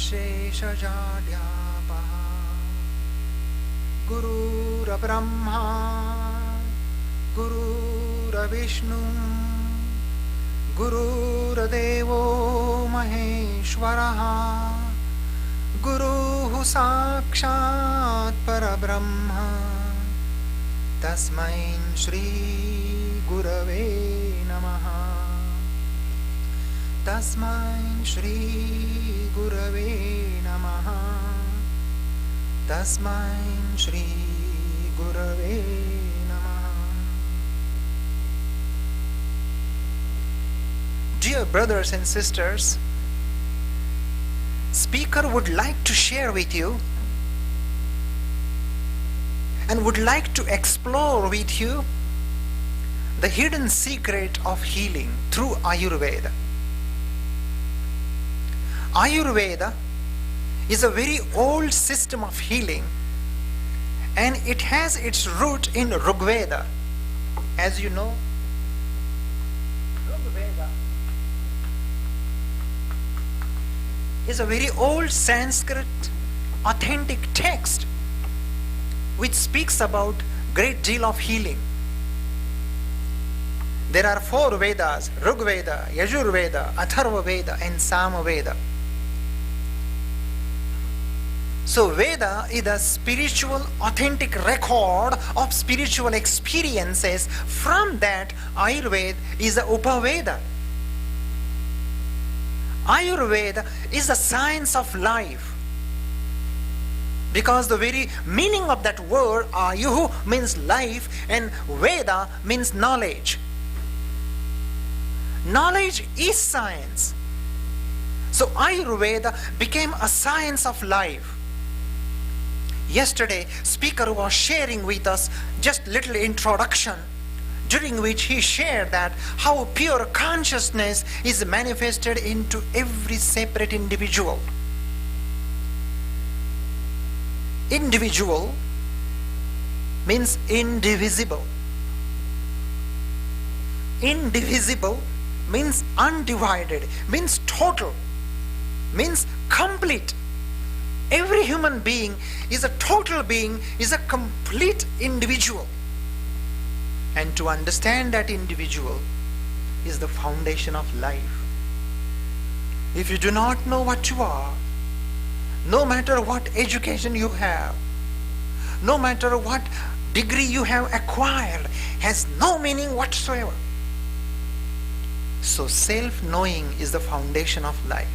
Sheshajadyapah Gurur Brahma Gurur Vishnu Gurur Devo Maheshwaraha Guru Sakshat Parabrahma Tasmai Shri Gurave Namaha Tasmai Shri Gurave Namaha Tasmai Shri Gurave Namaha. Dear brothers and sisters, speaker would like to share with you and would like to explore with you the hidden secret of healing through Ayurveda. Ayurveda is a very old system of healing, and it has its root in Rigveda. As you know, Rigveda is a very old Sanskrit authentic text which speaks about great deal of healing. There are 4 Vedas: Rigveda, Yajurveda, Atharva Veda and Samaveda. So Veda is a spiritual authentic record of spiritual experiences. From that, Ayurveda is a Upaveda. Ayurveda is the science of life, because the very meaning of that word Ayuh means life and Veda means knowledge. Knowledge is science. So Ayurveda became a science of life. Yesterday, speaker was sharing with us just little introduction, during which he shared that how pure consciousness is manifested into every separate individual. Individual means indivisible. Indivisible means undivided, means total, means complete. Every human being is a total being, is a complete individual. And to understand that individual is the foundation of life. If you do not know what you are, no matter what education you have, no matter what degree you have acquired, has no meaning whatsoever. So self-knowing is the foundation of life.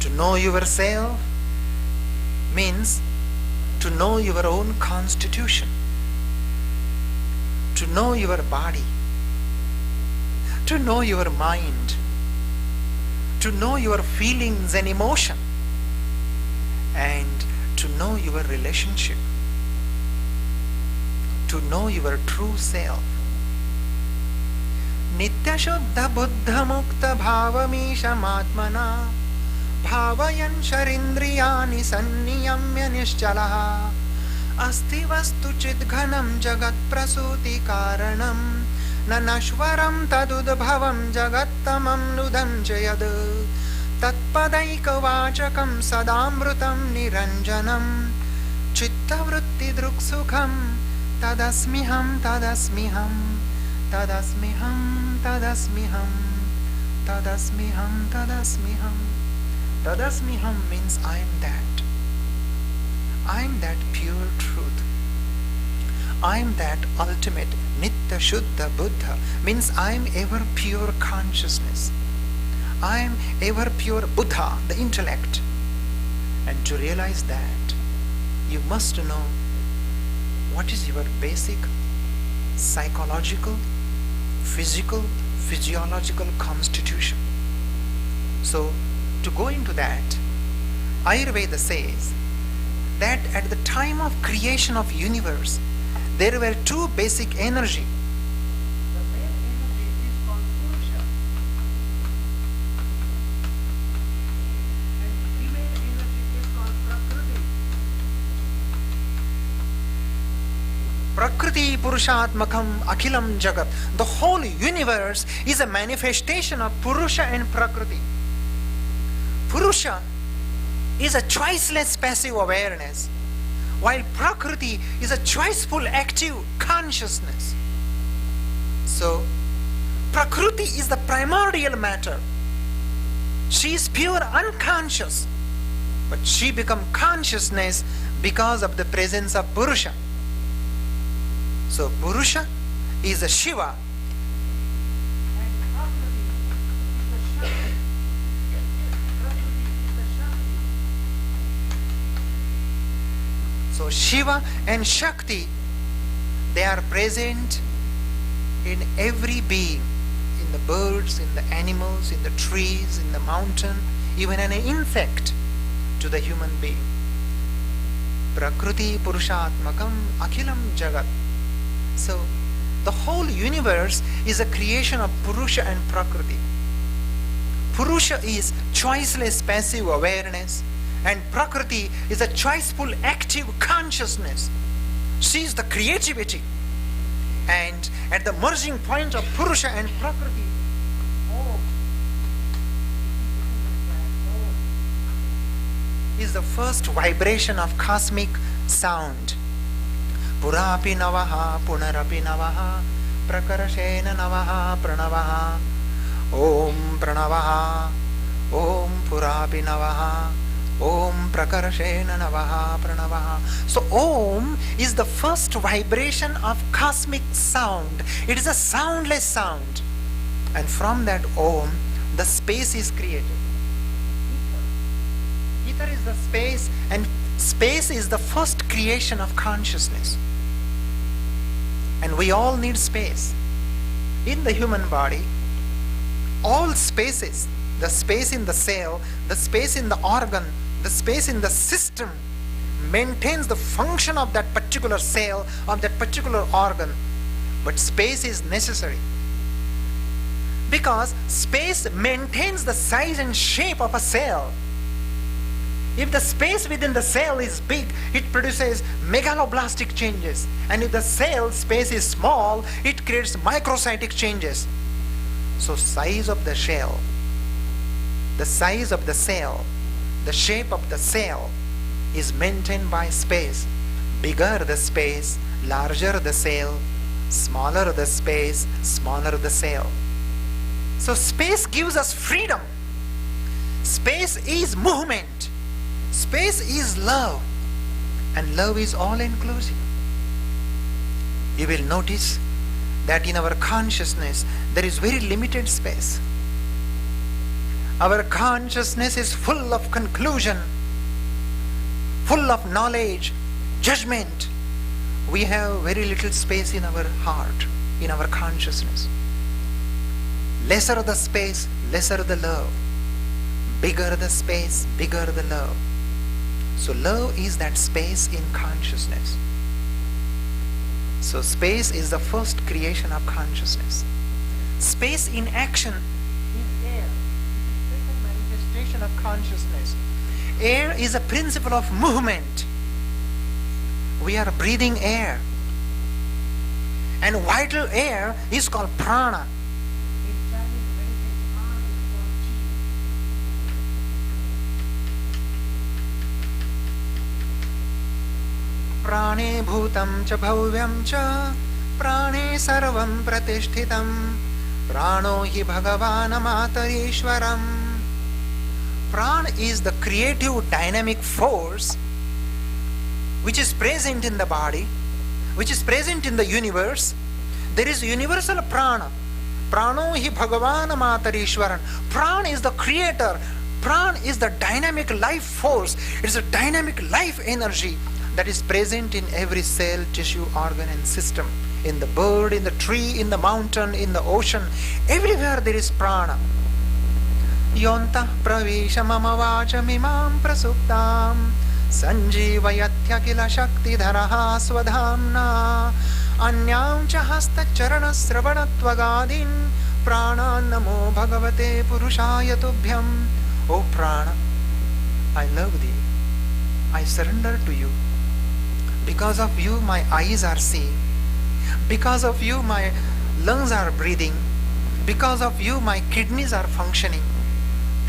To know yourself means to know your own constitution, to know your body, to know your mind, to know your feelings and emotion, and to know your relationship, to know your true self. Nitya Shuddha Buddha Mukta Bhavamishamatmana Bhavayan Sharindriyani Sanniyamya Nischalaha Asti Vastu Chidghanam Jagat Prasuti Karanam Nanashwaram Tadudbhavam Jagattamam Nudam Jayad Tatpadaika Vachakam Sadamrutam Niranjanam Chittavrutti Druksukham Tadasmiham Tadasmiham Tadasmiham Tadasmiham Tadasmiham Tadasmiham. Tadasmiham means I am that. I am that pure truth. I am that ultimate Nitya Shuddha Buddha, means I am ever pure consciousness. I am ever pure Buddha, the intellect. And to realize that, you must know what is your basic psychological, physical, physiological constitution. So, to go into that, Ayurveda says that at the time of creation of universe, there were 2 basic energy. The male energy is called Purusha, and the female energy is called Prakriti. Prakriti Purushatmakam Akhilam Jagat. The whole universe is a manifestation of Purusha and Prakriti. Purusha is a choiceless passive awareness, while Prakriti is a choiceful active consciousness. So, Prakriti is the primordial matter. She is pure unconscious, but she becomes consciousness because of the presence of Purusha. So, Purusha is a Shiva. So Shiva and Shakti, they are present in every being, in the birds, in the animals, in the trees, in the mountain, even an insect to the human being. Prakriti Purushatmakam Akhilam Jagat. So the whole universe is a creation of Purusha and Prakriti. Purusha is choiceless passive awareness, and Prakriti is a choiceful active consciousness. She is the creativity. And at the merging point of Purusha and Prakriti, is the first vibration of cosmic sound. Purapi navaha, punarapi navaha, prakarashena navaha, pranavaha, om pranavaha, om purapi navaha, om prakarashena navaha, pranavaha. So om is the first vibration of cosmic sound. It is a soundless sound. And from that om, the space is created. Ether is the space, and space is the first creation of consciousness. And we all need space. In the human body, all spaces, the space in the cell, the space in the organ, the space in the system, maintains the function of that particular cell, of that particular organ. But space is necessary, because space maintains the size and shape of a cell. If the space within the cell is big, it produces megaloblastic changes. And if the cell space is small, it creates microcytic changes. So size of the shell, the size of the cell, the shape of the cell is maintained by space. Bigger the space, larger the cell, smaller the space, smaller the cell. So space gives us freedom. Space is movement. Space is love, and love is all-inclusive. You will notice that in our consciousness there is very limited space. Our consciousness is full of conclusion, full of knowledge, judgment. We have very little space in our heart, in our consciousness. Lesser the space, lesser the love. Bigger the space, bigger the love. So love is that space in consciousness. So space is the first creation of consciousness. Space in action is air. It's a manifestation of consciousness. Air is a principle of movement. We are breathing air. And vital air is called prana. Prane bhutam cha bhavyam cha prane sarvam pratishthitam prano hi bhagavan matarishwaram. Prana is the creative dynamic force which is present in the body, which is present in the universe. There is universal prana. Prano hi bhagavan matarishwaram. Prana is the creator. Prana is the dynamic life force. It is a dynamic life energy that is present in every cell, tissue, organ and system. In the bird, in the tree, in the mountain, in the ocean. Everywhere there is prana. Yontah pravisha mama vachamimam prasuptam sanjeevayathya kila shakti dharaha swadhamna anyam cha hasta charana sravanatvagadin prana namo bhagavate purushaya tubhyam. O prana, I love thee. I surrender to you. Because of you, my eyes are seeing. Because of you, my lungs are breathing. Because of you, my kidneys are functioning.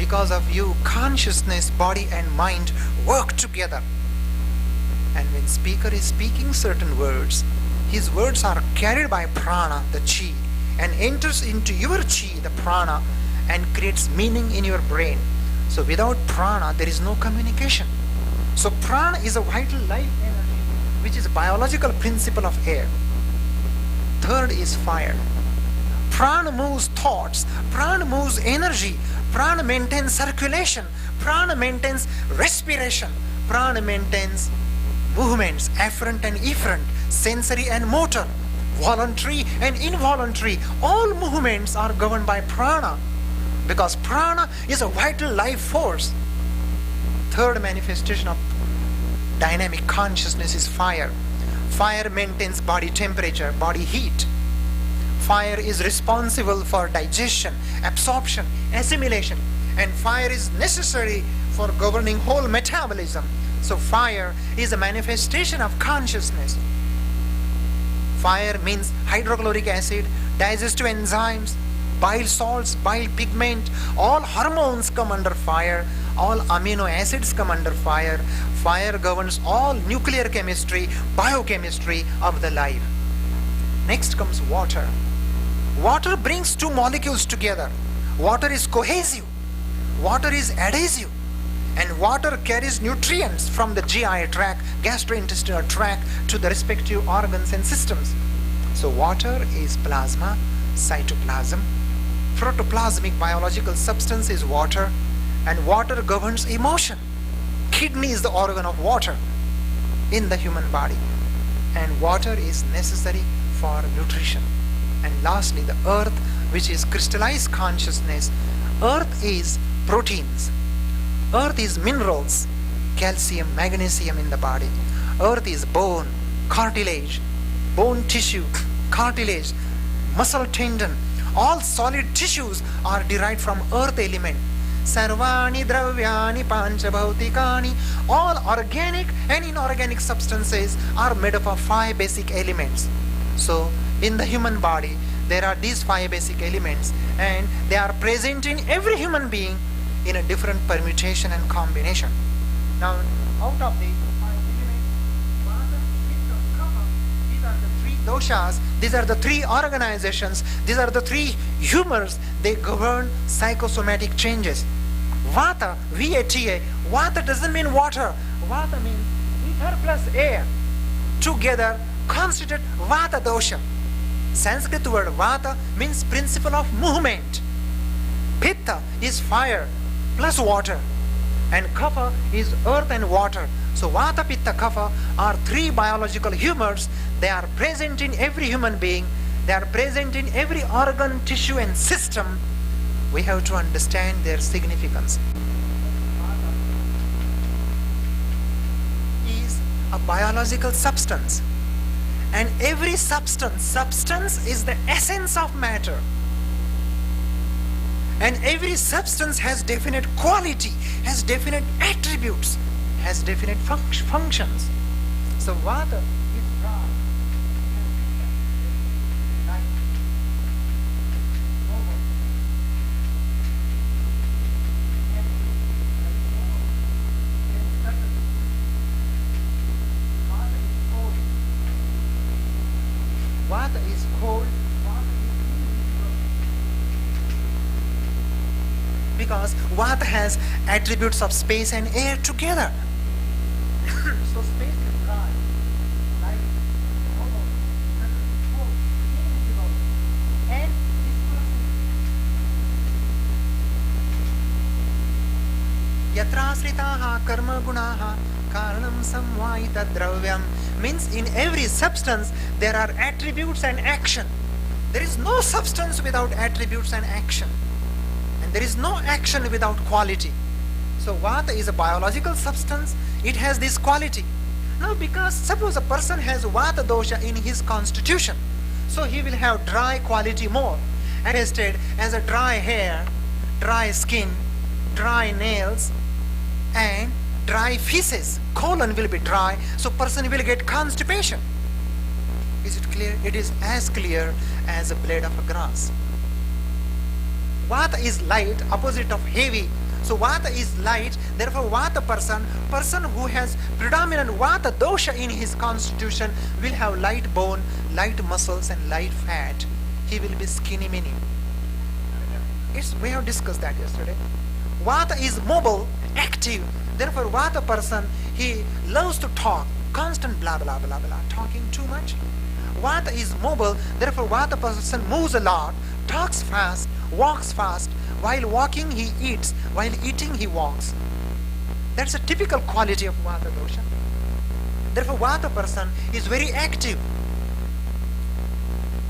Because of you, consciousness, body and mind work together. And when speaker is speaking certain words, his words are carried by prana, the chi, and enters into your chi, the prana, and creates meaning in your brain. So without prana, there is no communication. So prana is a vital life energy, which is a biological principle of air. Third is fire. Prana moves thoughts, prana moves energy, prana maintains circulation, prana maintains respiration, prana maintains movements, afferent and efferent, sensory and motor, voluntary and involuntary. All movements are governed by prana, because prana is a vital life force. Third manifestation of dynamic consciousness is fire. Fire maintains body temperature, body heat. Fire is responsible for digestion, absorption, assimilation, and fire is necessary for governing whole metabolism. So fire is a manifestation of consciousness. Fire means hydrochloric acid, digestive enzymes, bile salts, bile pigment, all hormones come under fire, all amino acids come under fire. Fire governs all nuclear chemistry, biochemistry of the life. Next comes water. Water brings two molecules together. Water is cohesive, water is adhesive, and water carries nutrients from the GI tract, gastrointestinal tract, to the respective organs and systems. So water is plasma, cytoplasm. Protoplasmic biological substance is water, and water governs emotion. Kidney is the organ of water in the human body, and water is necessary for nutrition. And lastly, the earth, which is crystallized consciousness. Earth is proteins. Earth is minerals, calcium, magnesium in the body. Earth is bone, cartilage, bone tissue, cartilage, muscle tendon. All solid tissues are derived from earth element. Sarvani dravyani panchabhautikani. All organic and inorganic substances are made up of 5 basic elements. So in the human body, there are these 5 basic elements, and they are present in every human being in a different permutation and combination. Now, out of the 5 elements, Vata, Pitta, Kapha, these are the 3 doshas, these are the 3 organizations, these are the 3 humors. They govern psychosomatic changes. Vata, V-A-T-A, Vata doesn't mean water. Vata means ether plus air. Together constitute Vata dosha. Sanskrit word Vata means principle of movement. Pitta is fire plus water, and Kapha is earth and water. So Vata, Pitta, Kapha are 3 biological humors. They are present in every human being. They are present in every organ, tissue and system. We have to understand their significance. Vata is a biological substance. And every substance is the essence of matter. And every substance has definite quality, has definite attributes, has definite functions. So Vata is dry. Vata is cold, because Vata has attributes of space and air together. So space is dry, light, and yatrasritaha karma gunaha karanam samvaita dravyam. Means in every substance there are attributes and action. There is no substance without attributes and action, and there is no action without quality. So Vata is a biological substance. It has this quality. Now, because suppose a person has Vata dosha in his constitution, so he will have dry quality more, manifested as a dry hair, dry skin, dry nails, and dry feces. Colon will be dry, so person will get constipation. Is it clear? It is as clear as a blade of a grass. Vata is light, opposite of heavy. So Vata is light, therefore Vata person who has predominant Vata dosha in his constitution will have light bone, light muscles and light fat. He will be skinny mini. We have discussed that yesterday. Vata is mobile, active. Therefore Vata person, he loves to talk, constant blah blah blah blah, talking too much. Vata is mobile, therefore Vata person moves a lot, talks fast, walks fast. While walking he eats, while eating he walks. That's a typical quality of Vata dosha. Therefore Vata person is very active.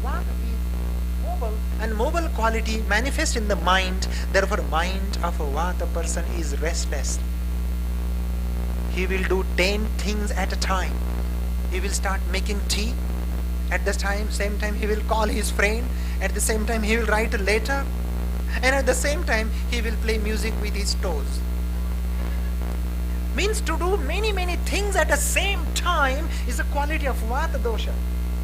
Vata is mobile, and mobile quality manifests in the mind. Therefore mind of a Vata person is restless. He will do 10 things at a time. He will start making tea. At the same time he will call his friend. At the same time he will write a letter. And at the same time he will play music with his toes. Means to do many things at the same time is a quality of Vata dosha.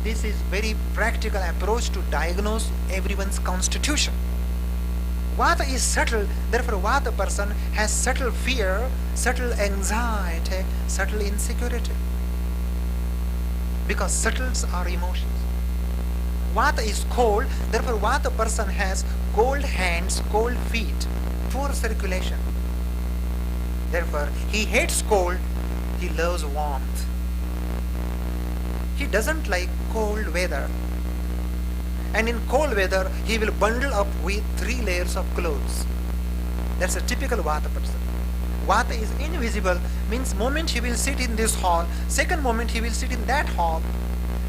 This is very practical approach to diagnose everyone's constitution. Vata is subtle, therefore Vata person has subtle fear, subtle anxiety, subtle insecurity. Because subtles are emotions. Vata is cold, therefore Vata person has cold hands, cold feet, poor circulation. Therefore he hates cold, he loves warmth. He doesn't like cold weather. And in cold weather he will bundle up with 3 layers of clothes. That's a typical Vata person. Vata is invisible, means moment he will sit in this hall, second moment he will sit in that hall,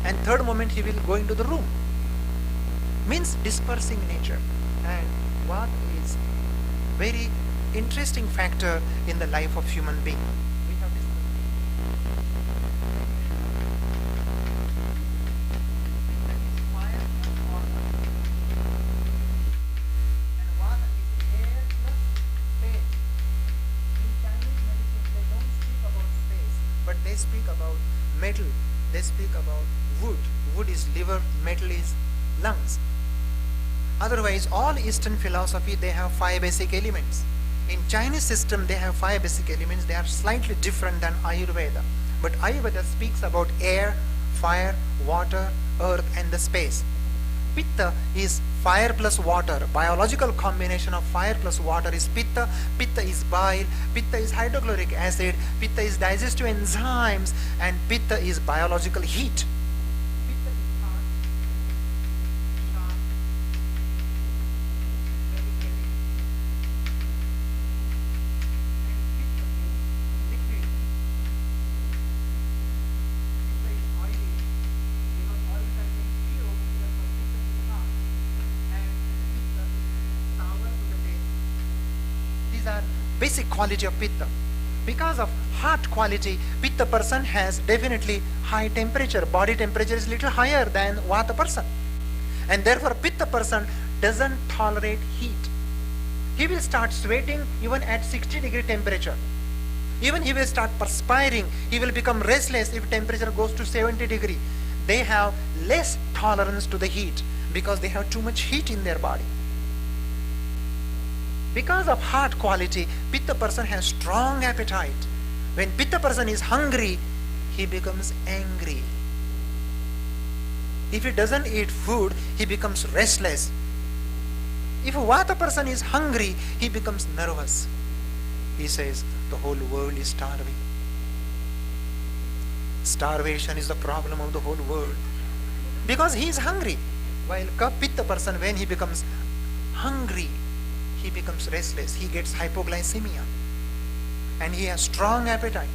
and third moment he will go into the room. Means dispersing nature. And Vata is very interesting factor in the life of human being. We have fire or and Vata is air plus space. In Chinese medicine they don't speak about space, but they speak about metal, they speak about wood. Wood is liver, metal is lungs. Otherwise, all Eastern philosophy, they have 5 basic elements. In Chinese system, they have 5 basic elements. They are slightly different than Ayurveda. But Ayurveda speaks about air, fire, water, earth, and the space. Pitta is fire plus water. Biological combination of fire plus water is Pitta. Pitta is bile. Pitta is hydrochloric acid. Pitta is digestive enzymes. And Pitta is biological heat. Basic quality of Pitta. Because of hot quality, Pitta person has definitely high temperature. Body temperature is little higher than Vata person. And therefore Pitta person doesn't tolerate heat. He will start sweating even at 60-degree temperature. Even he will start perspiring. He will become restless if temperature goes to 70 degree. They have less tolerance to the heat because they have too much heat in their body. Because of heart quality, Pitta person has strong appetite. When Pitta person is hungry, he becomes angry. If he doesn't eat food, he becomes restless. If a Vata person is hungry, he becomes nervous. He says, the whole world is starving. Starvation is the problem of the whole world. Because he is hungry. While Pitta person, when he becomes hungry, he becomes restless. He gets hypoglycemia. And he has strong appetite.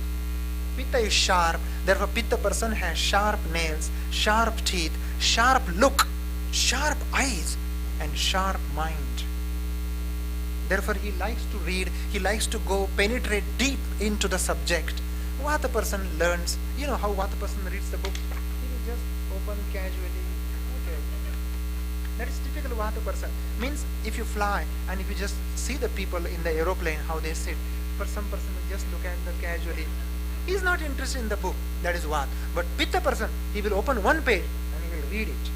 Pitta is sharp. Therefore, Pitta person has sharp nails, sharp teeth, sharp look, sharp eyes, and sharp mind. Therefore, he likes to read. He likes to go penetrate deep into the subject. Vata person learns. You know how Vata person reads the book? He will just open casually. Okay. That is typical Vata person. Means if you fly and if you just see the people in the aeroplane, how they sit, for some person will just look at them casually. He is not interested in the book. That is Vata. But Pitta person, he will open one page and he will read it.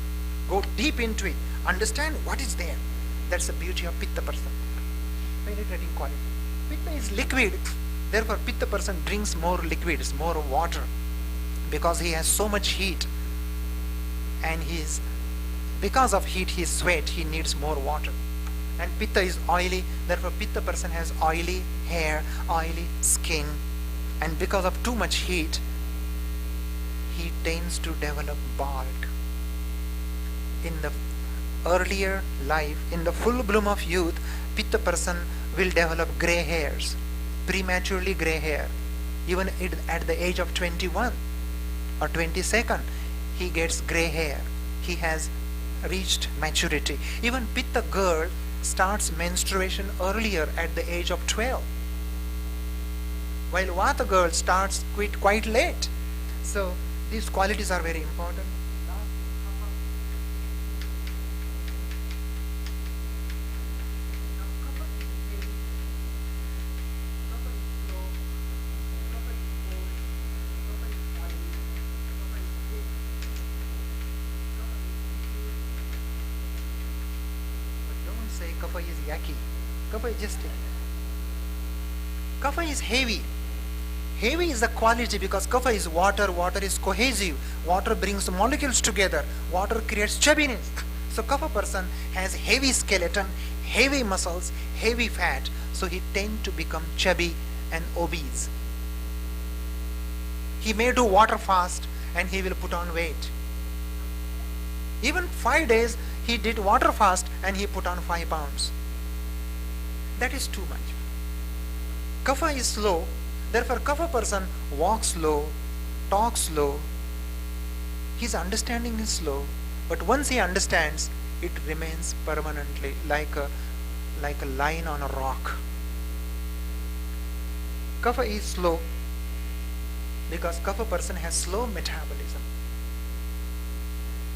Go deep into it. Understand what is there. That's the beauty of Pitta person. Penetrating quality. Pitta is liquid. Therefore, Pitta person drinks more liquids, more water, because he has so much heat, and because of heat, he sweat. He needs more water. And Pitta is oily. Therefore, Pitta person has oily hair, oily skin, and because of too much heat, he tends to develop bald. In the earlier life, in the full bloom of youth, Pitta person will develop gray hairs, prematurely gray hair. Even at the age of 21 or 22nd, he gets gray hair. He has reached maturity. Even Pitta girl starts menstruation earlier at the age of 12, while Vata girl starts quite late. So these qualities are very important. Say kapha is yucky. Kapha is just kapha is heavy. Heavy is the quality because kapha is water. Water is cohesive. Water brings molecules together. Water creates chubbiness. So kapha person has heavy skeleton, heavy muscles, heavy fat. So he tend to become chubby and obese. He may do water fast and he will put on weight. Even 5 days he did water fast and he put on 5 pounds. That is too much. Kapha is slow. Therefore, kapha person walks slow, talks slow. His understanding is slow, but once he understands, it remains permanently like a line on a rock. Kapha is slow because kapha person has slow metabolism.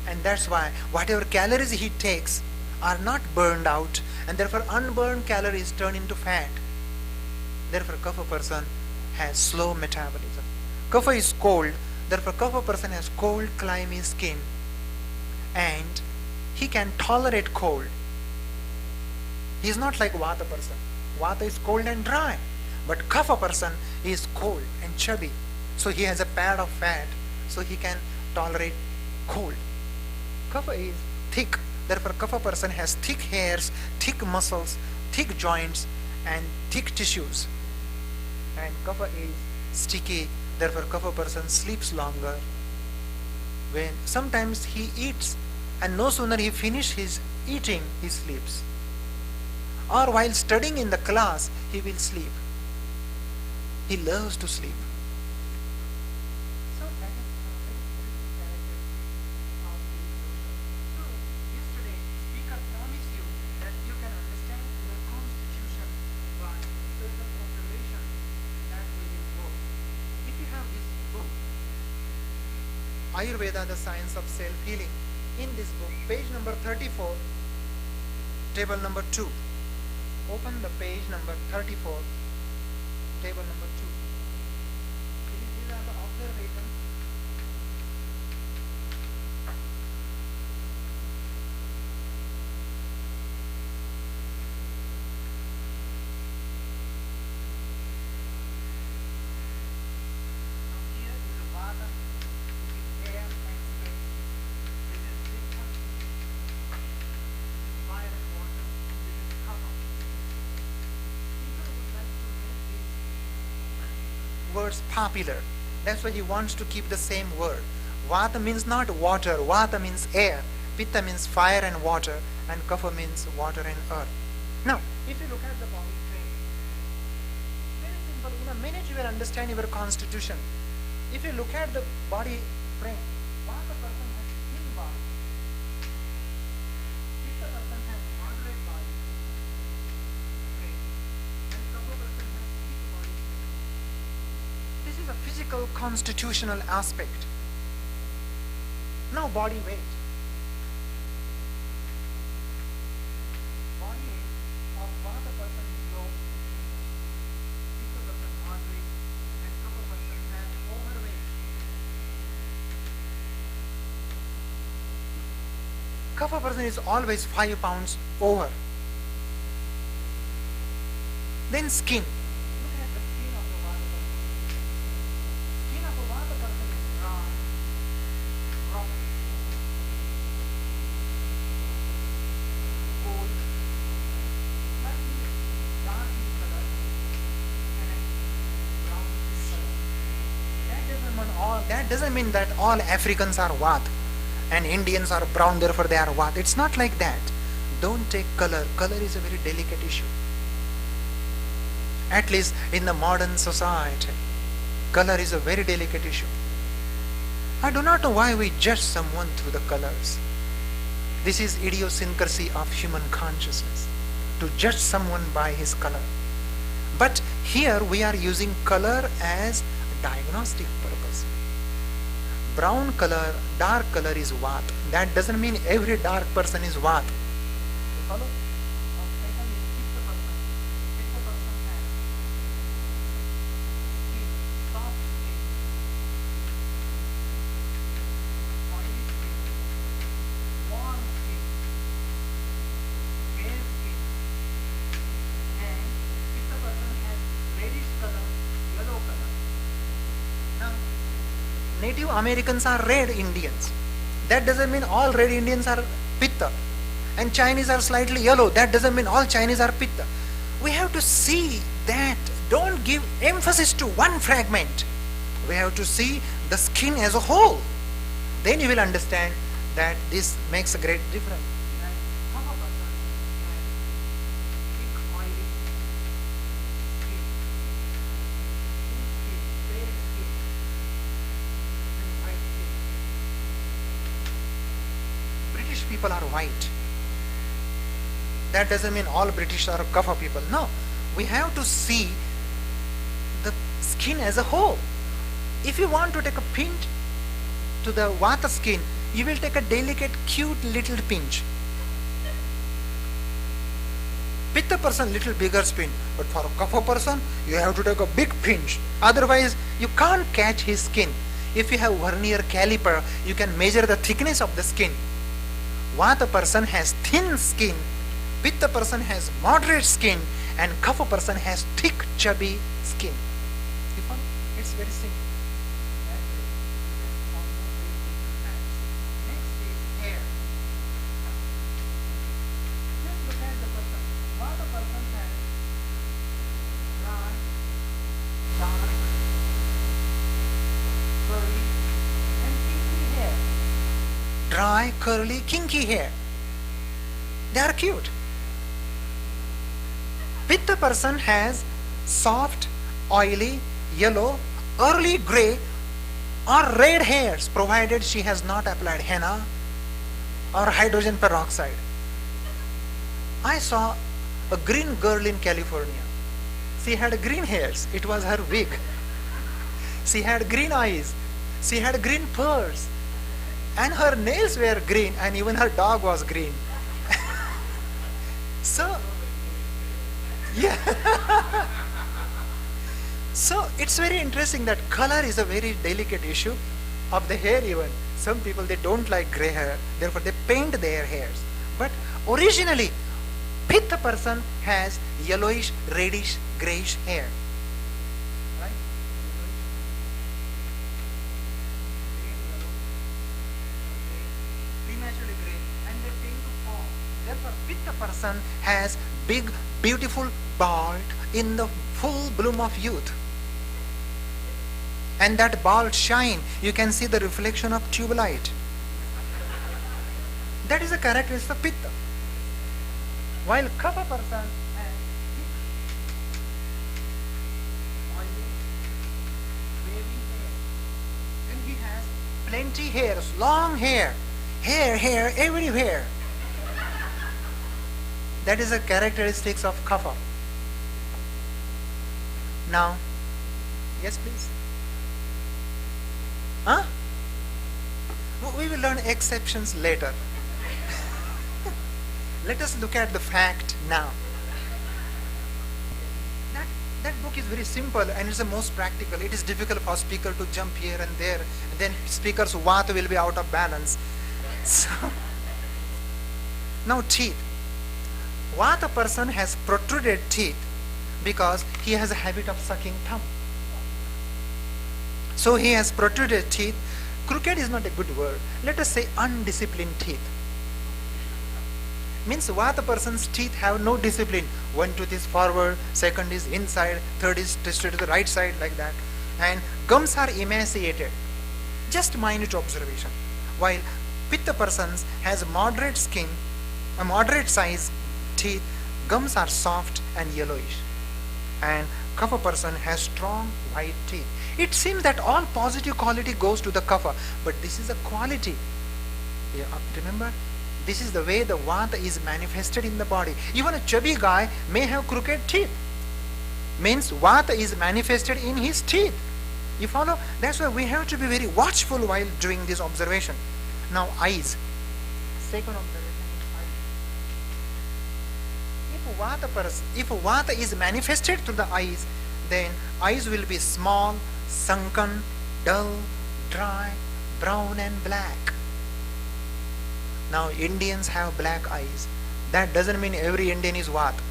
And that's why whatever calories he takes are not burned out, and therefore unburned calories turn into fat. Therefore kapha person has slow metabolism. Kapha is cold, therefore kapha person has cold, clammy skin, and he can tolerate cold. He is not like Vata person. Vata is cold and dry, but kapha person is cold and chubby. So he has a pad of fat, so he can tolerate cold. Kapha is thick, therefore kapha person has thick hairs, thick muscles, thick joints, and thick tissues. And kapha is sticky, therefore kapha person sleeps longer. When sometimes he eats and no sooner he finishes his eating, he sleeps. Or while studying in the class, he will sleep. He loves to sleep. Ayurveda, the science of self-healing. In this book, page number 34, table number 2. Open the page number 34, table number 2. These are the observations. Words popular. That's why he wants to keep the same word. Vata means not water. Vata means air. Pitta means fire and water. And kapha means water and earth. Now, if you look at the body frame, very simple. In a minute you will understand your constitution. If you look at the body frame, Vata person has thin body. Pitta person has moderate body frame. And kapha person has thick body frame. This is a physical constitutional aspect. Now body weight. Body weight of Vata person is low, Pitta person moderate, and kapha person has overweight. Kapha person is always 5 pounds over. Then skin. doesn't mean that all Africans are Vat and Indians are brown, therefore they are Vat. It's not like that. Don't take color. Color is a very delicate issue. At least in the modern society, color is a very delicate issue. I do not know why we judge someone through the colors. This is idiosyncrasy of human consciousness, to judge someone by his color. But here we are using color as a diagnostic purpose. Brown color, dark color is Vat. That doesn't mean every dark person is Vat. You follow? Native Americans are red Indians. That doesn't mean all red Indians are Pitta. And Chinese are slightly yellow. That doesn't mean all Chinese are Pitta. We have to see that. Don't give emphasis to one fragment. We have to see the skin as a whole. Then you will understand that this makes a great difference. People are white. That doesn't mean all British are Kapha people. No. We have to see the skin as a whole. If you want to take a pinch to the Vata skin, you will take a delicate, cute little pinch. Pitta person, little bigger pinch. But for a Kapha person, you have to take a big pinch. Otherwise, you can't catch his skin. If you have vernier caliper, you can measure the thickness of the skin. Vata person has thin skin, Pitta person has moderate skin, and Kapha person has thick, chubby skin. You follow? It's very simple. Next is hair. Just look at the person. Vata person has dry, dark, curly, and kinky hair. Dry, curly, kinky hair. They are cute. Pitta person has soft, oily, yellow, early gray or red hairs, provided she has not applied henna or hydrogen peroxide. I saw a green girl in California. She had green hairs. It was her wig. She had green eyes. She had green pearls. And her nails were green, and even her dog was green. So, yeah. So, it's very interesting that color is a very delicate issue of the hair even. Some people, they don't like gray hair, therefore they paint their hairs. But originally, Pitta person has yellowish, reddish, grayish hair. Pitta person has big, beautiful bald in the full bloom of youth. And that bald shine, you can see the reflection of tube light. That is a characteristic of Pitta. While Kapha person has oily, wavy hair. And he has plenty hairs, long hair, hair everywhere. That is a characteristics of Kapha. Now, yes please. Huh? We will learn exceptions later. Let us look at the fact now. That book is very simple and it's the most practical. It is difficult for a speaker to jump here and there, and then speaker's Vata will be out of balance. So, now teeth. Vata person has protruded teeth because he has a habit of sucking thumb. So he has protruded teeth. Crooked is not a good word. Let us say undisciplined teeth. Means Vata person's teeth have no discipline. One tooth is forward, second is inside, third is twisted to the right side like that. And gums are emaciated. Just minute observation. While Pitta persons has moderate skin, a moderate size teeth, gums are soft and yellowish. And Kapha person has strong white teeth. It seems that all positive quality goes to the Kapha, but this is a quality. Yeah, remember, this is the way the Vata is manifested in the body. Even a chubby guy may have crooked teeth. Means Vata is manifested in his teeth. You follow? That's why we have to be very watchful while doing this observation. Now eyes. Second observation is eyes. If Vata is manifested through the eyes, then eyes will be small, sunken, dull, dry, brown and black. Now Indians have black eyes. That doesn't mean every Indian is Vata.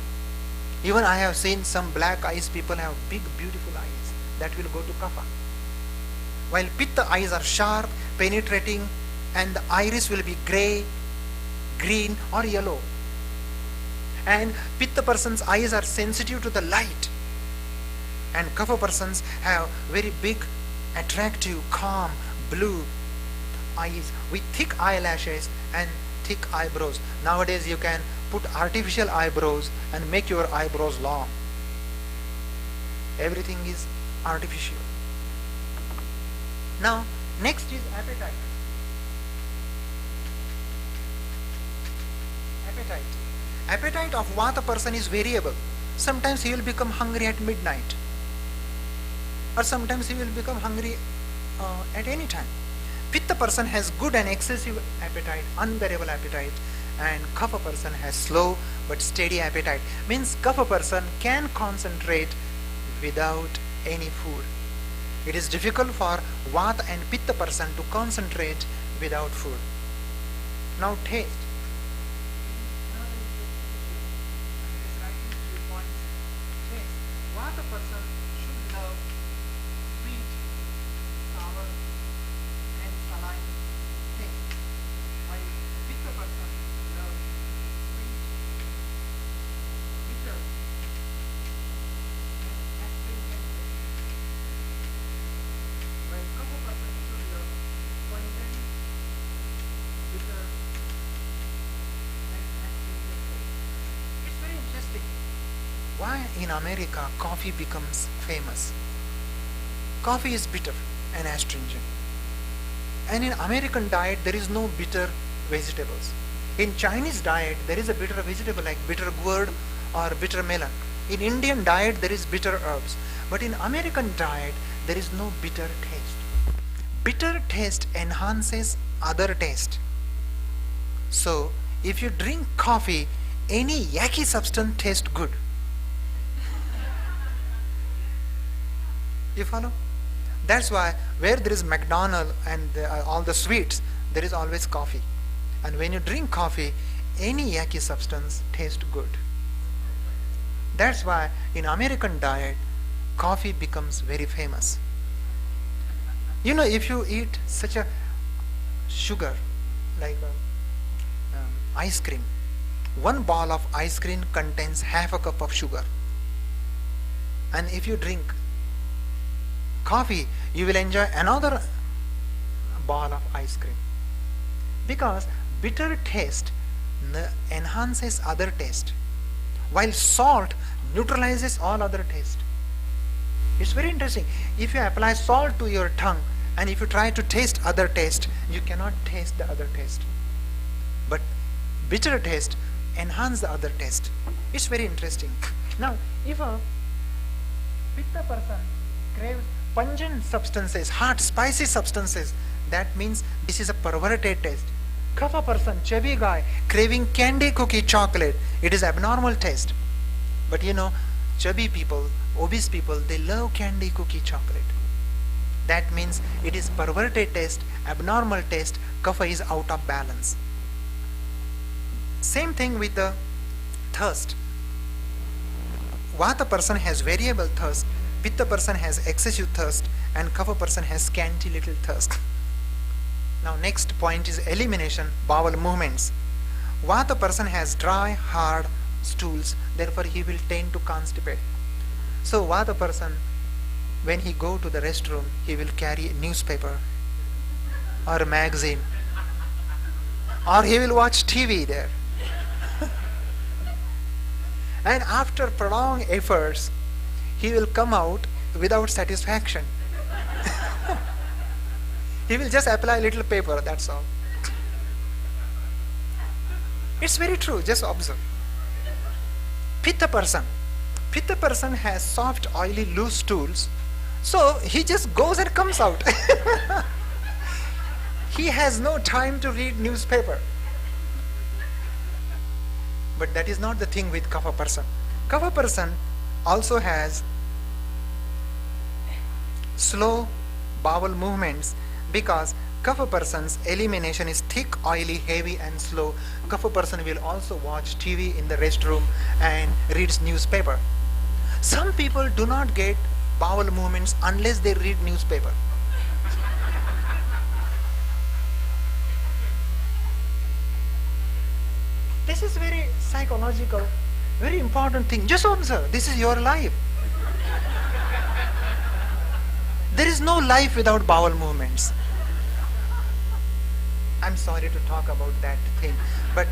Even I have seen some black eyes people have big beautiful eyes. That will go to Kapha. While Pitta eyes are sharp, penetrating, and the iris will be grey, green or yellow. And Pitta person's eyes are sensitive to the light. And Kapha persons have very big, attractive, calm, blue eyes with thick eyelashes and thick eyebrows. Nowadays you can put artificial eyebrows and make your eyebrows long. Everything is artificial. Now next is appetite. Appetite of Vata person is variable. Sometimes he will become hungry at midnight, or sometimes he will become hungry at any time. Pitta person has good and excessive appetite, unbearable appetite, and Kapha person has slow but steady appetite. Means Kapha person can concentrate without any food. It is difficult for Vata and Pitta person to concentrate without food. Now taste. Vata person should love sweet, sour, and saline taste, while Pitta person loves sweet, bitter, and astringent taste. While Kapha person should love pungent, bitter, and astringent taste. It's very interesting. Why in America coffee becomes famous? Coffee is bitter and astringent. And in American diet there is no bitter vegetables. In Chinese diet there is a bitter vegetable like bitter gourd or bitter melon. In Indian diet there is bitter herbs. But in American diet there is no bitter taste. Bitter taste enhances other taste. So if you drink coffee, any yucky substance tastes good. You follow? That's why where there is McDonald's and all the sweets, there is always coffee. And when you drink coffee, any yucky substance tastes good. That's why in American diet, coffee becomes very famous. You know, if you eat such a sugar, like ice cream, one ball of ice cream contains half a cup of sugar. And if you drink coffee, you will enjoy another ball of ice cream, because bitter taste enhances other taste, while salt neutralizes all other taste. It's very interesting. If you apply salt to your tongue and if you try to taste other taste, you cannot taste the other taste. But bitter taste enhances the other taste. It's very interesting. Now, if a Pitta person craves pungent substances, hot, spicy substances, that means this is a perverted taste. Kapha person, chubby guy, craving candy, cookie, chocolate, it is abnormal taste. But you know, chubby people, obese people, they love candy, cookie, chocolate. That means it is perverted taste, abnormal taste. Kapha is out of balance. Same thing with the thirst. Vata person has variable thirst, Pitta person has excessive thirst, and Kapha person has scanty little thirst. Now next point is elimination, bowel movements. Vata person has dry, hard stools, therefore he will tend to constipate. So Vata person, when he go to the restroom, he will carry a newspaper or a magazine, or he will watch TV there. And after prolonged efforts, he will come out without satisfaction. He will just apply a little paper, that's all. It's very true, just observe. Pitta person. Pitta person has soft, oily, loose stools, so he just goes and comes out. He has no time to read newspaper. But that is not the thing with Kapha person. Kapha person also has slow bowel movements because Kapha person's elimination is thick, oily, heavy and slow. Kapha person will also watch TV in the restroom and reads newspaper. Some people do not get bowel movements unless they read newspaper. This is very psychological, very important thing. Just observe, this is your life. There is no life without bowel movements. I'm sorry to talk about that thing, but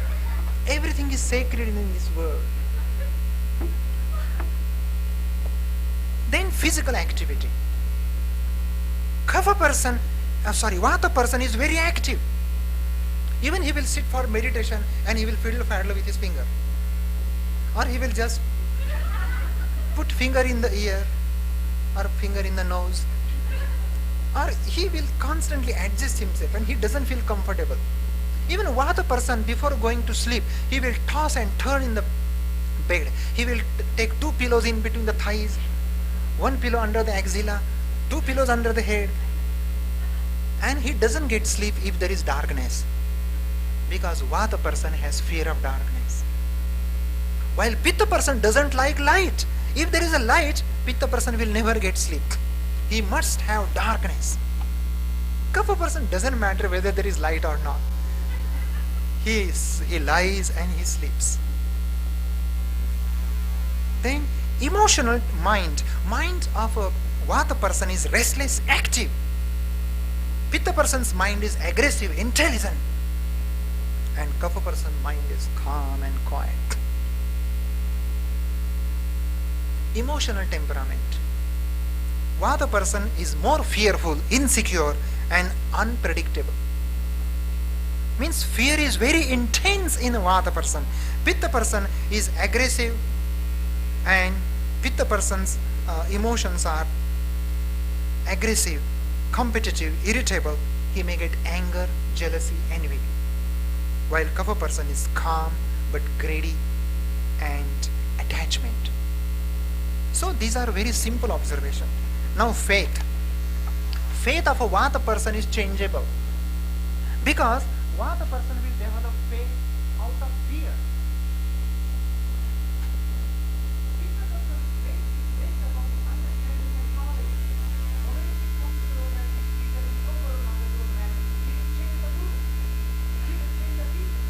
everything is sacred in this world. Then physical activity. Vata person is very active. Even he will sit for meditation and he will fiddle faddle with his finger. Or he will just put finger in the ear or finger in the nose. Or he will constantly adjust himself and he doesn't feel comfortable. Even Vata person, before going to sleep, he will toss and turn in the bed. He will take 2 pillows in between the thighs, 1 pillow under the axilla, 2 pillows under the head. And he doesn't get sleep if there is darkness, because Vata person has fear of darkness. While Pitta person doesn't like light. If there is a light, Pitta person will never get sleep. He must have darkness. Kapha person doesn't matter whether there is light or not. He lies and he sleeps. Then emotional mind. Mind of a Vata person is restless, active. Pitta person's mind is aggressive, intelligent. And Kapha person's mind is calm and quiet. Emotional temperament. Vata person is more fearful, insecure and unpredictable. Means fear is very intense in a Vata person. Pitta person is aggressive and Pitta person's emotions are aggressive, competitive, irritable. He may get anger, jealousy, envy. While Kapha person is calm but greedy and attachment. So these are very simple observations. Now faith. Faith of a Vata person is changeable. Because Vata person will develop faith out of fear. Pitta person's faith is based upon understanding and knowledge. So when he comes to know that his teacher is no more knowledgeable man, he will change the rules. He will change the teacher.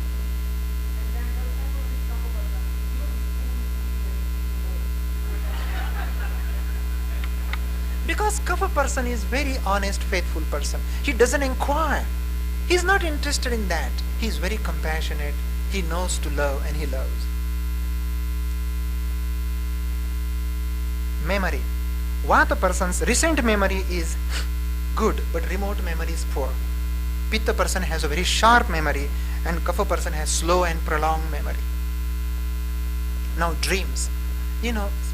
And then what will happen with Kapha person? He will be because Kapha person is very honest, faithful person. He doesn't inquire. He's not interested in that. He's very compassionate. He knows to love and he loves. Memory. Vata person's recent memory is good, but remote memory is poor. Pitta person has a very sharp memory and Kapha person has slow and prolonged memory. Now dreams.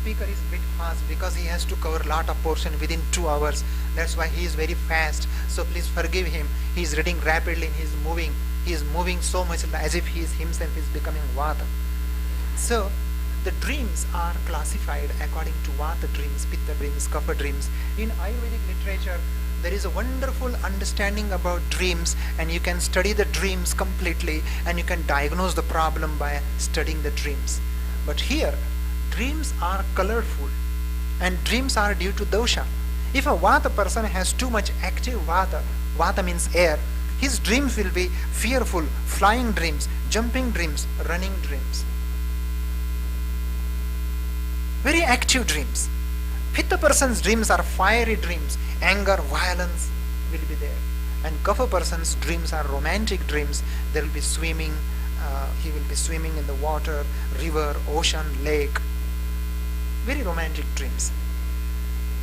Speaker is a bit fast because he has to cover a lot of portion within 2 hours. That's why he is very fast. So please forgive him. He is reading rapidly and he is moving so much as if he is himself is becoming Vata. So the dreams are classified according to Vata dreams, Pitta dreams, Kapha dreams. In Ayurvedic literature, there is a wonderful understanding about dreams, and you can study the dreams completely and you can diagnose the problem by studying the dreams. But here, dreams are colorful and dreams are due to dosha. If a Vata person has too much active Vata means air, his dreams will be fearful, flying dreams, jumping dreams, running dreams. Very active dreams. Pitta person's dreams are fiery dreams, anger, violence will be there. And Kapha person's dreams are romantic dreams. There will be swimming, he will be swimming in the water, river, ocean, lake. Very romantic dreams.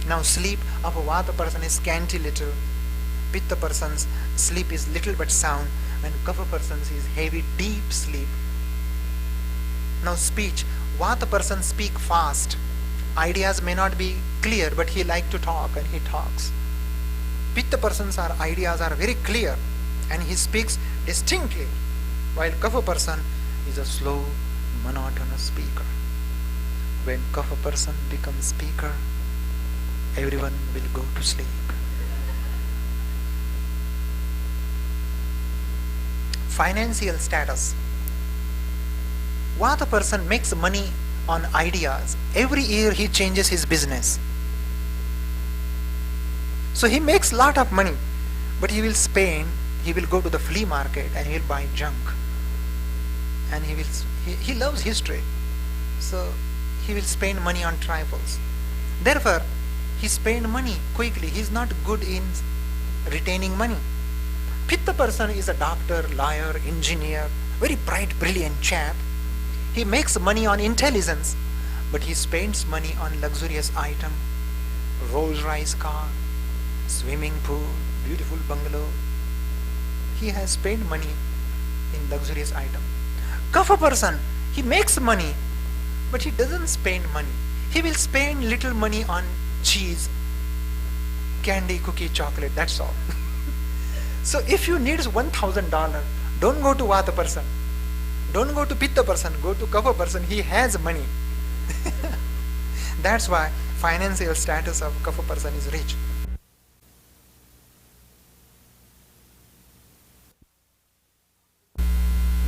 Now sleep of a Vata person is scanty little. Pitta person's sleep is little but sound, and Kapha person's is heavy, deep sleep. Now speech. Vata person speak fast. Ideas may not be clear, but he like to talk and he talks. Pitta person's ideas are very clear and he speaks distinctly, while Kapha person is a slow, monotonous speaker. When Kapha person becomes speaker, everyone will go to sleep. Financial status. Vata person makes money on ideas. Every year he changes his business. So he makes lot of money, but he will spend, he will go to the flea market and he will buy junk. And he loves history. So he will spend money on trifles. Therefore, he spend money quickly. He is not good in retaining money. Pitta person is a doctor, lawyer, engineer, very bright, brilliant chap. He makes money on intelligence, but he spends money on luxurious item, Rolls Royce car, swimming pool, beautiful bungalow. He has spent money in luxurious item. Kapha person, he makes money, but he doesn't spend money. He will spend little money on cheese, candy, cookie, chocolate, that's all. So if you need $1,000, don't go to Vata person. Don't go to Pitta person, go to Kapha person. He has money. That's why financial status of Kapha person is rich.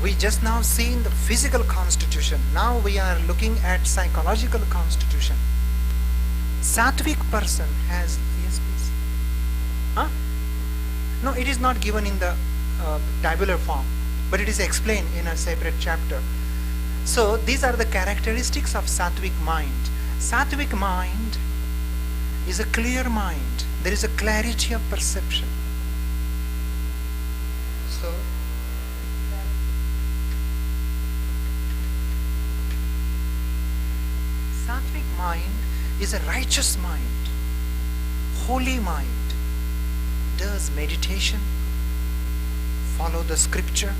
We just now seen the physical constitution. Now we are looking at psychological constitution. Sattvic person has, yes please. Huh? No, it is not given in the tabular form, but it is explained in a separate chapter. So these are the characteristics of Sattvic mind. Sattvic mind is a clear mind. There is a clarity of perception. So Sattvic mind is a righteous mind, holy mind, does meditation, follow the scripture,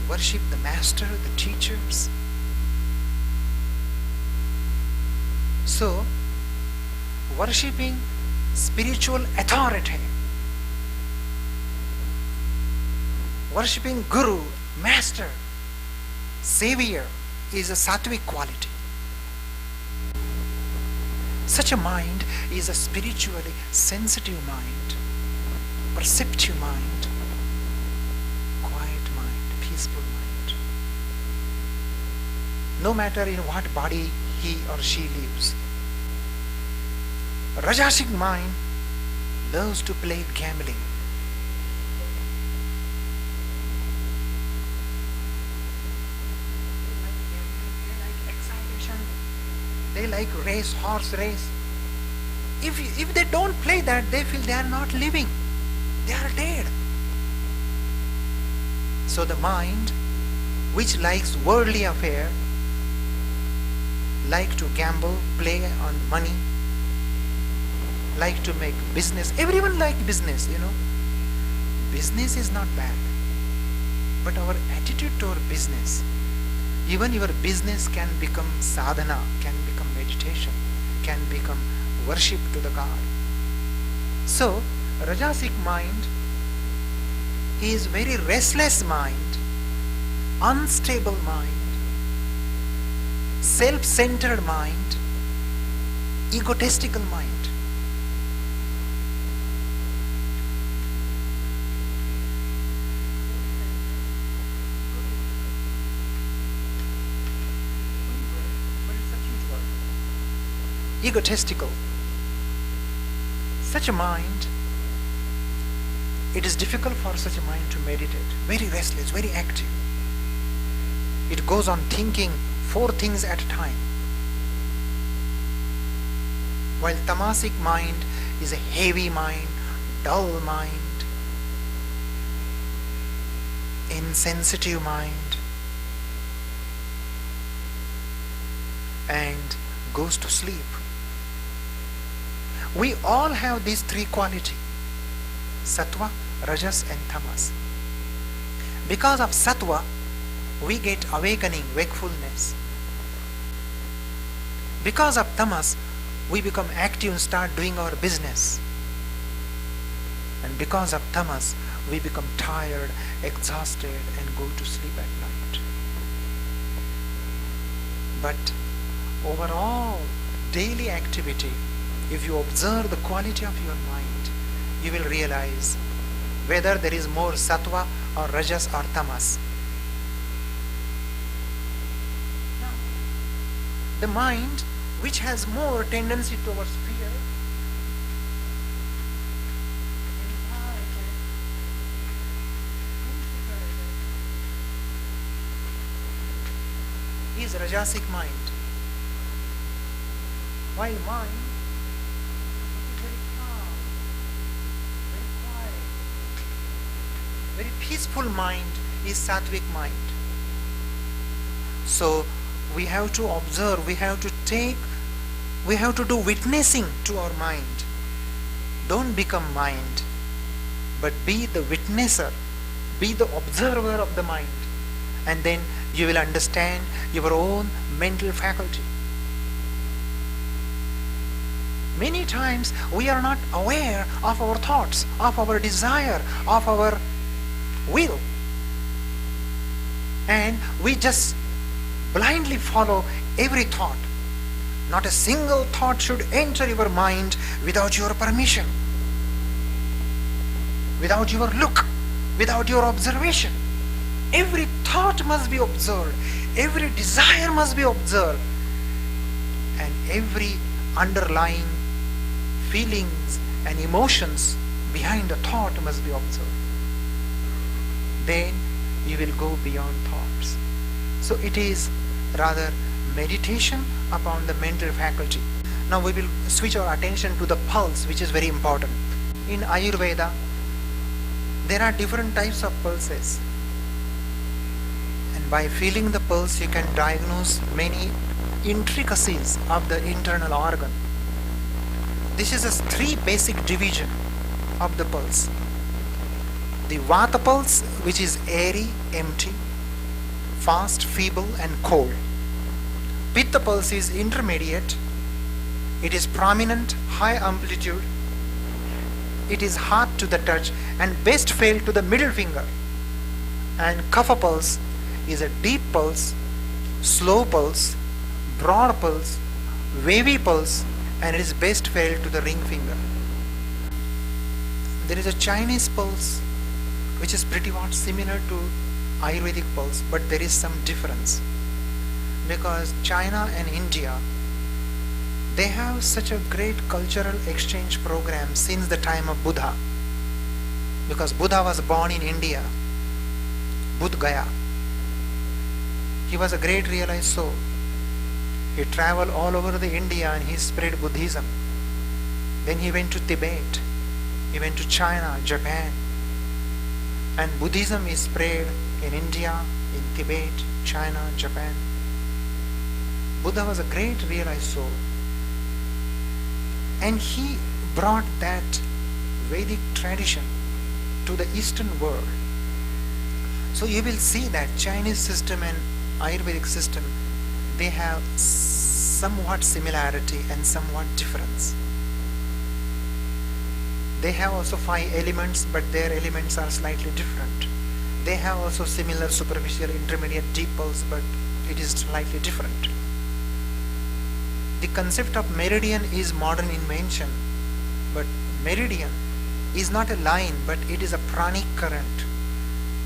worship the master, the teachers. So, worshipping spiritual authority, worshipping guru, master, savior is a sattvic quality. Such a mind is a spiritually sensitive mind, perceptive mind, quiet mind, peaceful mind. No matter in what body he or she lives. A Rajasic mind loves to play gambling. They like race, horse race. If they don't play that, they feel they are not living. They are dead. So the mind, which likes worldly affair, like to gamble, play on money, like to make business. Everyone like business, Business is not bad. But our attitude toward business, even your business can become sadhana, can become meditation, can become worship to the God. So, Rajasic mind is very restless mind, unstable mind, self-centered mind, egotistical mind. Egotistical. Such a mind, it is difficult for such a mind to meditate. Very restless, very active. It goes on thinking 4 things at a time. While tamasic mind is a heavy mind, dull mind, insensitive mind, and goes to sleep. We all have these three qualities: sattva, rajas and tamas. Because of sattva, we get awakening, wakefulness. Because of tamas, we become active and start doing our business. And because of tamas, we become tired, exhausted and go to sleep at night. But overall daily activity, if you observe the quality of your mind, you will realize whether there is more sattva or rajas or tamas. The mind which has more tendency towards fear, is rajasic mind. While mind is very calm, very quiet, very peaceful mind is sattvic mind. So we have to observe, we have to do witnessing to our mind. Don't become mind, but be the witnesser, be the observer of the mind, and then you will understand your own mental faculty. Many times we are not aware of our thoughts, of our desire, of our will, and we just blindly follow every thought. Not a single thought should enter your mind without your permission, without your look, without your observation. Every thought must be observed, every desire must be observed, and every underlying feelings and emotions behind the thought must be observed. Then you will go beyond thoughts. So it is rather meditation upon the mental faculty. Now we will switch our attention to the pulse, which is very important. In Ayurveda, there are different types of pulses. And by feeling the pulse, you can diagnose many intricacies of the internal organ. This is a three basic division of the pulse. The Vata pulse, which is airy, empty, fast, feeble and cold. Pitta pulse is intermediate. It is prominent, high amplitude. It is hot to the touch and best felt to the middle finger. And Kapha pulse is a deep pulse, slow pulse, broad pulse, wavy pulse, and it is best felt to the ring finger. There is a Chinese pulse which is pretty much similar to Ayurvedic pulse, but there is some difference. Because China and India, they have such a great cultural exchange program since the time of Buddha. Because Buddha was born in India, Bodh Gaya. He was a great realized soul. He traveled all over the India and he spread Buddhism. Then he went to Tibet. He went to China, Japan. And Buddhism is spread in India, in Tibet, China, Japan. Buddha was a great realized soul. And he brought that Vedic tradition to the Eastern world. So you will see that Chinese system and Ayurvedic system, they have somewhat similarity and somewhat difference. They have also 5 elements, but their elements are slightly different. They have also similar superficial, intermediate, deep pulse, but it is slightly different. The concept of meridian is modern invention, but meridian is not a line, but it is a pranic current.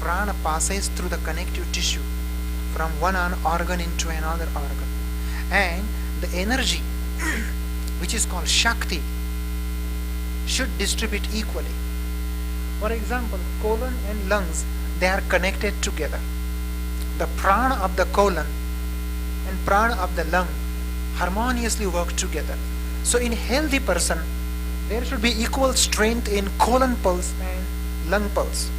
Prana passes through the connective tissue from one organ into another organ, and the energy which is called Shakti should distribute equally. For example, colon and lungs, they are connected together. The prana of the colon and prana of the lung harmoniously work together. So in a healthy person, There should be equal strength in colon pulse and lung pulse.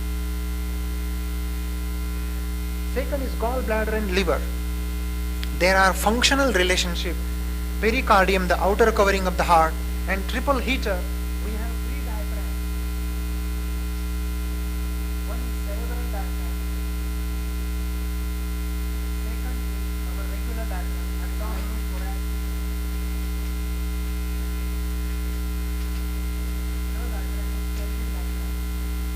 Second is gallbladder and liver. There are functional relationship. Pericardium, the outer covering of the heart, and triple heater. We have three diaphragms. One is cerebral diaphragm. Second is our regular diaphragm, abdominal thorax. Third diaphragm is pelvic diaphragm.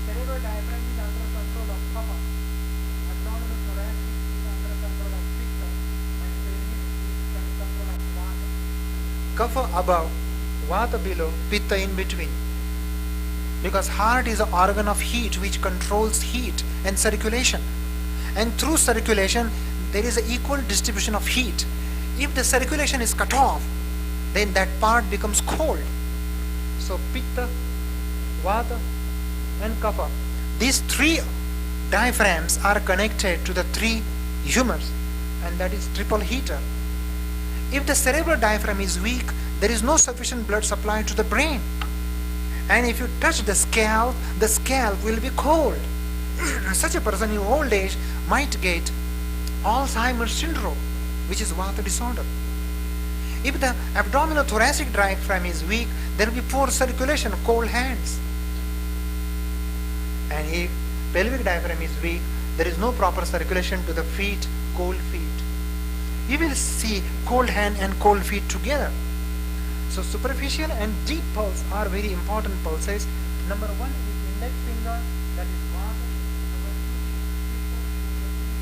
Cerebral diaphragm is under control of kapha. Abdominal thorax is under control of pitta, and pelvic is under control of vata. Kapha above, vata below, pitta in between. Because heart is an organ of heat which controls heat and circulation. And through circulation, there is an equal distribution of heat. If the circulation is cut off, then that part becomes cold. So pitta, vata, and kapha. These three diaphragms are connected to the three humors, and that is triple heater. If the cerebral diaphragm is weak, there is no sufficient blood supply to the brain. And if you touch the scalp will be cold. Such a person in old age might get Alzheimer's syndrome, which is vata disorder. If the abdominal thoracic diaphragm is weak, there will be poor circulation, cold hands. And if pelvic diaphragm is weak, there is no proper circulation to the feet, cold feet. You will see cold hand and cold feet together. So superficial and deep pulse are very important pulses. Number one is index finger, that is vata.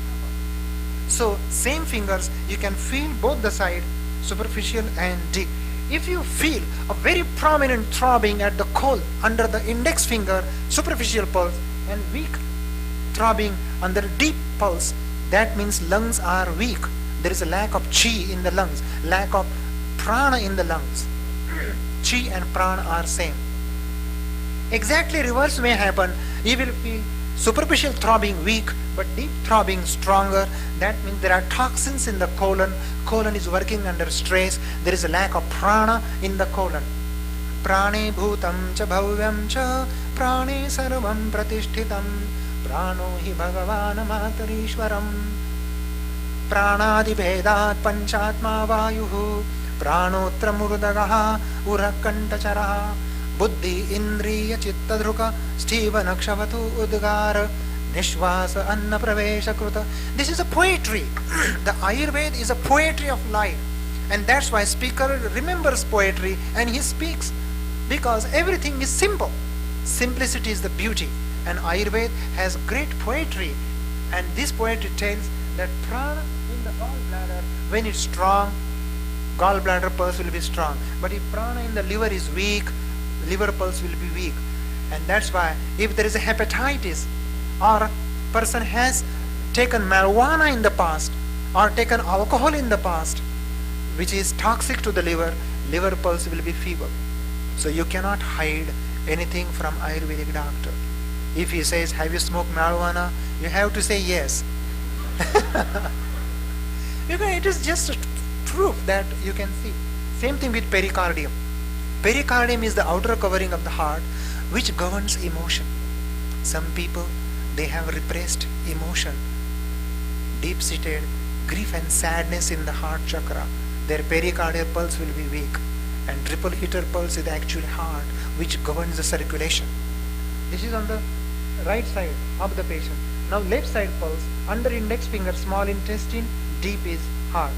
Number two is so same fingers, you can feel both the side, superficial and deep. If you feel a very prominent throbbing at the colon under the index finger, superficial pulse, and weak throbbing under deep pulse, that means lungs are weak. There is a lack of chi in the lungs, lack of prana in the lungs. Chi and prana are same. Exactly reverse may happen. You will feel superficial throbbing weak, but deep throbbing stronger. That means there are toxins in the colon. Colon is working under stress. There is a lack of prana in the colon. Prane bhutam cha bhavyam cha prane sarvam pratishthitam prano hi bhagavan matarishwaram pranadi bhedat panchatma vayuhu pranotra murdagaha urakantacharaha buddhi indriya chittadruka stiva nakshavato udgar nishvasa anna pravesha kruta. This is a poetry. The Ayurveda is a poetry of life, and that's why speaker remembers poetry and he speaks, because everything is simple. Simplicity is the beauty, and Ayurveda has great poetry, and this poetry tells that prana in the gallbladder, when it's strong, gallbladder pulse will be strong. But if prana in the liver is weak, liver pulse will be weak. And that's why if there is a hepatitis, or person has taken marijuana in the past, or taken alcohol in the past, which is toxic to the liver, liver pulse will be feeble. So you cannot hide anything from Ayurvedic doctor. If he says, have you smoked marijuana? You have to say yes. Because it is just a proof that you can see. Same thing with pericardium. Pericardium is the outer covering of the heart which governs emotion. Some people, they have repressed emotion, deep-seated grief and sadness in the heart chakra. Their pericardial pulse will be weak. And triple heater pulse is the actual heart which governs the circulation. This is on the right side of the patient. Now left side pulse, under index finger, small intestine, deep is heart.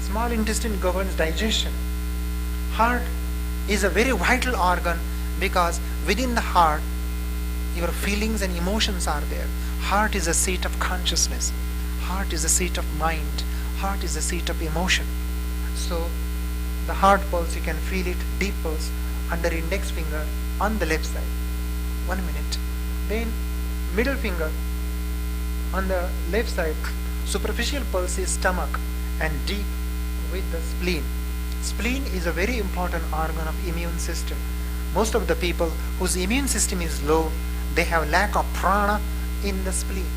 Small intestine governs digestion. Heart is a very vital organ because within the heart, your feelings and emotions are there. Heart is a seat of consciousness. Heart is a seat of mind. Heart is a seat of emotion. So the heart pulse, you can feel it, deep pulse, under index finger on the left side. 1 minute. Then middle finger on the left side, superficial pulse is stomach, and deep with the spleen. Spleen is a very important organ of immune system. Most of the people whose immune system is low, they have lack of prana in the spleen.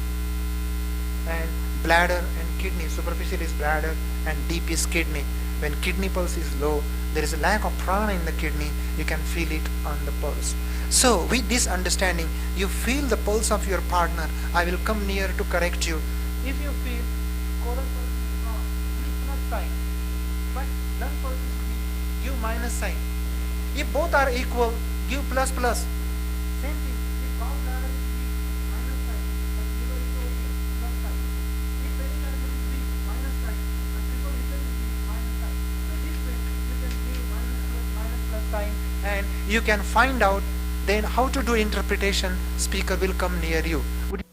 And bladder and kidney, superficial is bladder and deep is kidney. When kidney pulse is low, there is a lack of prana in the kidney, you can feel it on the pulse. So with this understanding, you feel the pulse of your partner. I will come near to correct you. If you feel coral pulse is strong, give plus sign. But lung pulse is weak, give minus sign. If both are equal, give plus plus. Same thing. If gallbladder is weak, minus sign. But liver is okay, plus sign. If pericardium is weak, minus sign. But triple is weak, minus sign. So this way you can give minus plus sign, and you can find out then how to do interpretation. Speaker will come near you. Would